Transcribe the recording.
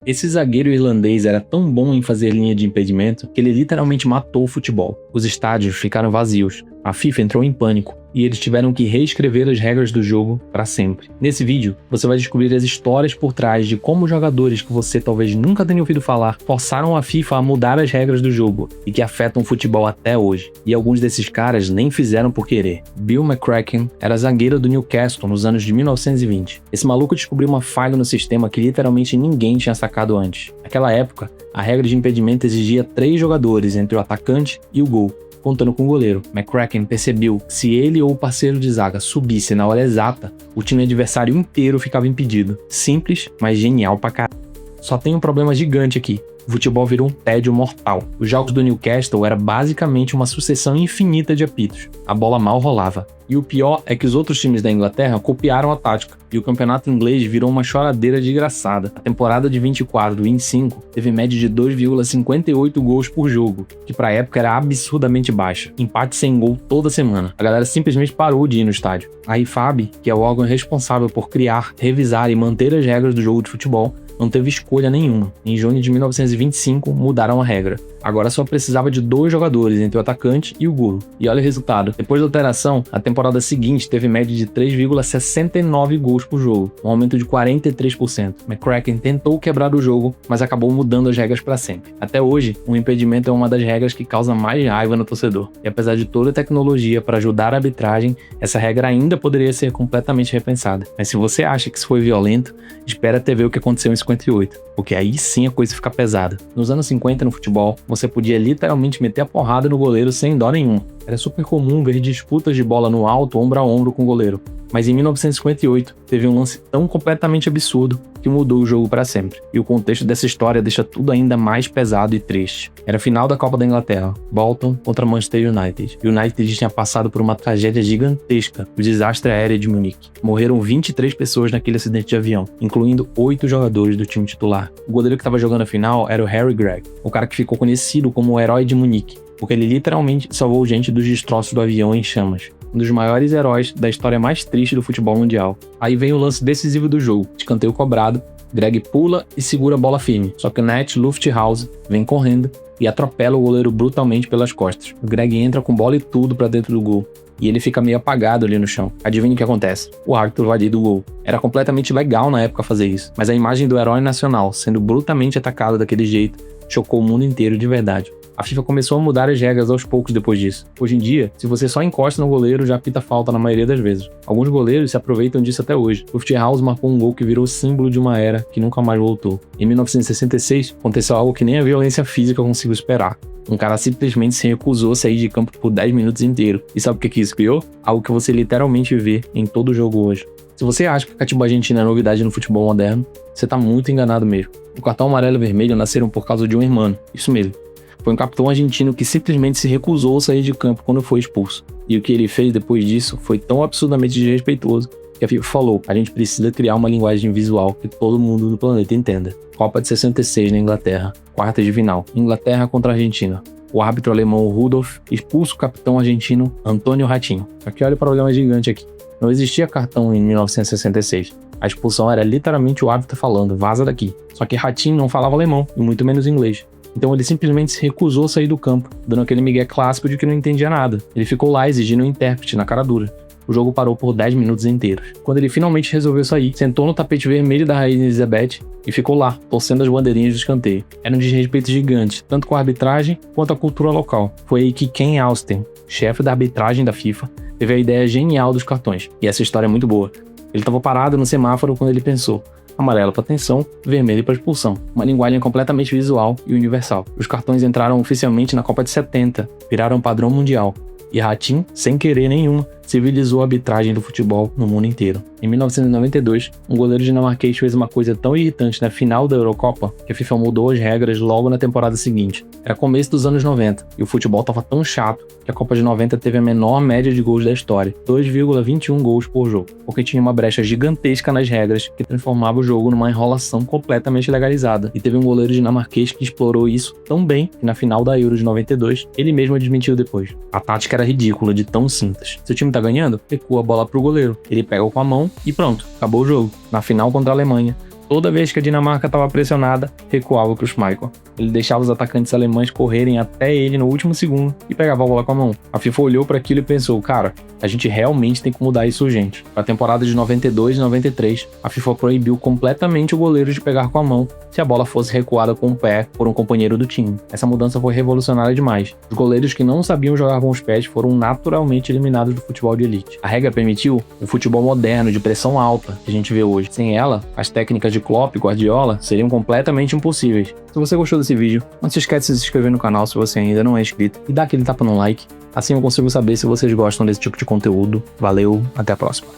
Esse zagueiro irlandês era tão bom em fazer linha de impedimento que ele literalmente matou o futebol. Os estádios ficaram vazios, a FIFA entrou em pânico e eles tiveram que reescrever as regras do jogo para sempre. Nesse vídeo, você vai descobrir as histórias por trás de como jogadores que você talvez nunca tenha ouvido falar forçaram a FIFA a mudar as regras do jogo e que afetam o futebol até hoje. E alguns desses caras nem fizeram por querer. Bill McCracken era zagueiro do Newcastle nos anos de 1920. Esse maluco descobriu uma falha no sistema que literalmente ninguém tinha sacado antes. Naquela época, a regra de impedimento exigia 3 jogadores entre o atacante e o gol, contando com o goleiro. McCracken percebeu que se ele ou o parceiro de zaga subisse na hora exata, o time adversário inteiro ficava impedido. Simples, mas genial pra caralho. Só tem um problema gigante aqui. O futebol virou um tédio mortal. Os jogos do Newcastle era basicamente uma sucessão infinita de apitos. A bola mal rolava. E o pior é que os outros times da Inglaterra copiaram a tática, e o campeonato inglês virou uma choradeira desgraçada. A temporada de 24-25 teve média de 2,58 gols por jogo, que pra época era absurdamente baixa. Empate sem gol toda semana. A galera simplesmente parou de ir no estádio. A IFAB, que é o órgão responsável por criar, revisar e manter as regras do jogo de futebol, não teve escolha nenhuma. Em junho de 1925, mudaram a regra. Agora só precisava de 2 jogadores entre o atacante e o golo. E olha o resultado. Depois da alteração, a temporada seguinte teve média de 3,69 gols por jogo, um aumento de 43%. McCracken tentou quebrar o jogo, mas acabou mudando as regras para sempre. Até hoje, o impedimento é uma das regras que causa mais raiva no torcedor. E apesar de toda a tecnologia para ajudar a arbitragem, essa regra ainda poderia ser completamente repensada. Mas se você acha que isso foi violento, espera até ver o que aconteceu em 58, porque aí sim a coisa fica pesada. Nos anos 50 no futebol, você podia literalmente meter a porrada no goleiro sem dó nenhuma. Era super comum ver disputas de bola no alto, ombro a ombro com o goleiro. Mas em 1958, teve um lance tão completamente absurdo que mudou o jogo para sempre. E o contexto dessa história deixa tudo ainda mais pesado e triste. Era a final da Copa da Inglaterra, Bolton contra Manchester United. E o United tinha passado por uma tragédia gigantesca, o desastre aéreo de Munique. Morreram 23 pessoas naquele acidente de avião, incluindo 8 jogadores do time titular. O goleiro que estava jogando a final era o Harry Gregg, o cara que ficou conhecido como o herói de Munique, porque ele literalmente salvou gente dos destroços do avião em chamas. Um dos maiores heróis da história mais triste do futebol mundial. Aí vem o lance decisivo do jogo. Escanteio cobrado, Gregg pula e segura a bola firme. Só que o Nat Lufthausen vem correndo e atropela o goleiro brutalmente pelas costas. O Gregg entra com bola e tudo pra dentro do gol. E ele fica meio apagado ali no chão. Adivinha o que acontece? O árbitro vai do gol. Era completamente legal na época fazer isso. Mas a imagem do herói nacional sendo brutalmente atacado daquele jeito chocou o mundo inteiro de verdade. A FIFA começou a mudar as regras aos poucos depois disso. Hoje em dia, se você só encosta no goleiro, já apita falta na maioria das vezes. Alguns goleiros se aproveitam disso até hoje. Lufthausen marcou um gol que virou símbolo de uma era que nunca mais voltou. Em 1966, aconteceu algo que nem a violência física conseguiu esperar. Um cara simplesmente se recusou a sair de campo por 10 minutos inteiros. E sabe o que isso criou? Algo que você literalmente vê em todo jogo hoje. Se você acha que o catimbo argentino é novidade no futebol moderno, você tá muito enganado mesmo. O cartão amarelo e vermelho nasceram por causa de um irmão. Isso mesmo. Foi um capitão argentino que simplesmente se recusou a sair de campo quando foi expulso. E o que ele fez depois disso foi tão absurdamente desrespeitoso que a FIFA falou: a gente precisa criar uma linguagem visual que todo mundo no planeta entenda. Copa de 66 na Inglaterra, quartas de final, Inglaterra contra a Argentina. O árbitro alemão Rudolf expulsa o capitão argentino Antônio Ratinho. Só que olha o problema gigante aqui. Não existia cartão em 1966. A expulsão era literalmente o árbitro falando: vaza daqui. Só que Ratinho não falava alemão e muito menos inglês. Então ele simplesmente se recusou a sair do campo, dando aquele migué clássico de que não entendia nada. Ele ficou lá exigindo um intérprete na cara dura. O jogo parou por 10 minutos inteiros. Quando ele finalmente resolveu sair, sentou no tapete vermelho da Rainha Elizabeth e ficou lá, torcendo as bandeirinhas do escanteio. Era um desrespeito gigante, tanto com a arbitragem quanto a cultura local. Foi aí que Ken Austen, chefe da arbitragem da FIFA, teve a ideia genial dos cartões. E essa história é muito boa. Ele estava parado no semáforo quando ele pensou: amarelo para tensão, vermelho para expulsão. Uma linguagem completamente visual e universal. Os cartões entraram oficialmente na Copa de 70, viraram padrão mundial. E Ratinho, sem querer nenhuma, civilizou a arbitragem do futebol no mundo inteiro. Em 1992, um goleiro dinamarquês fez uma coisa tão irritante na final da Eurocopa que a FIFA mudou as regras logo na temporada seguinte. Era começo dos anos 90 e o futebol estava tão chato que a Copa de 90 teve a menor média de gols da história, 2,21 gols por jogo, porque tinha uma brecha gigantesca nas regras que transformava o jogo numa enrolação completamente legalizada. E teve um goleiro dinamarquês que explorou isso tão bem que na final da Euro de 92, ele mesmo admitiu depois: a tática era ridícula de tão simples. Seu time tá ganhando? Recua a bola pro goleiro. Ele pega com a mão e pronto, acabou o jogo. Na final contra a Alemanha, Toda vez que a Dinamarca estava pressionada, recuava para o Schmeichel. Ele deixava os atacantes alemães correrem até ele no último segundo e pegava a bola com a mão. A FIFA olhou para aquilo e pensou, cara, a gente realmente tem que mudar isso urgente. Para a temporada de 92 e 93, a FIFA proibiu completamente o goleiro de pegar com a mão se a bola fosse recuada com o pé por um companheiro do time. Essa mudança foi revolucionária demais. Os goleiros que não sabiam jogar com os pés foram naturalmente eliminados do futebol de elite. A regra permitiu o futebol moderno de pressão alta que a gente vê hoje. Sem ela, as técnicas de Klopp e Guardiola seriam completamente impossíveis. Se você gostou desse vídeo, não se esquece de se inscrever no canal se você ainda não é inscrito e dá aquele tapa no like. Assim eu consigo saber se vocês gostam desse tipo de conteúdo. Valeu, até a próxima.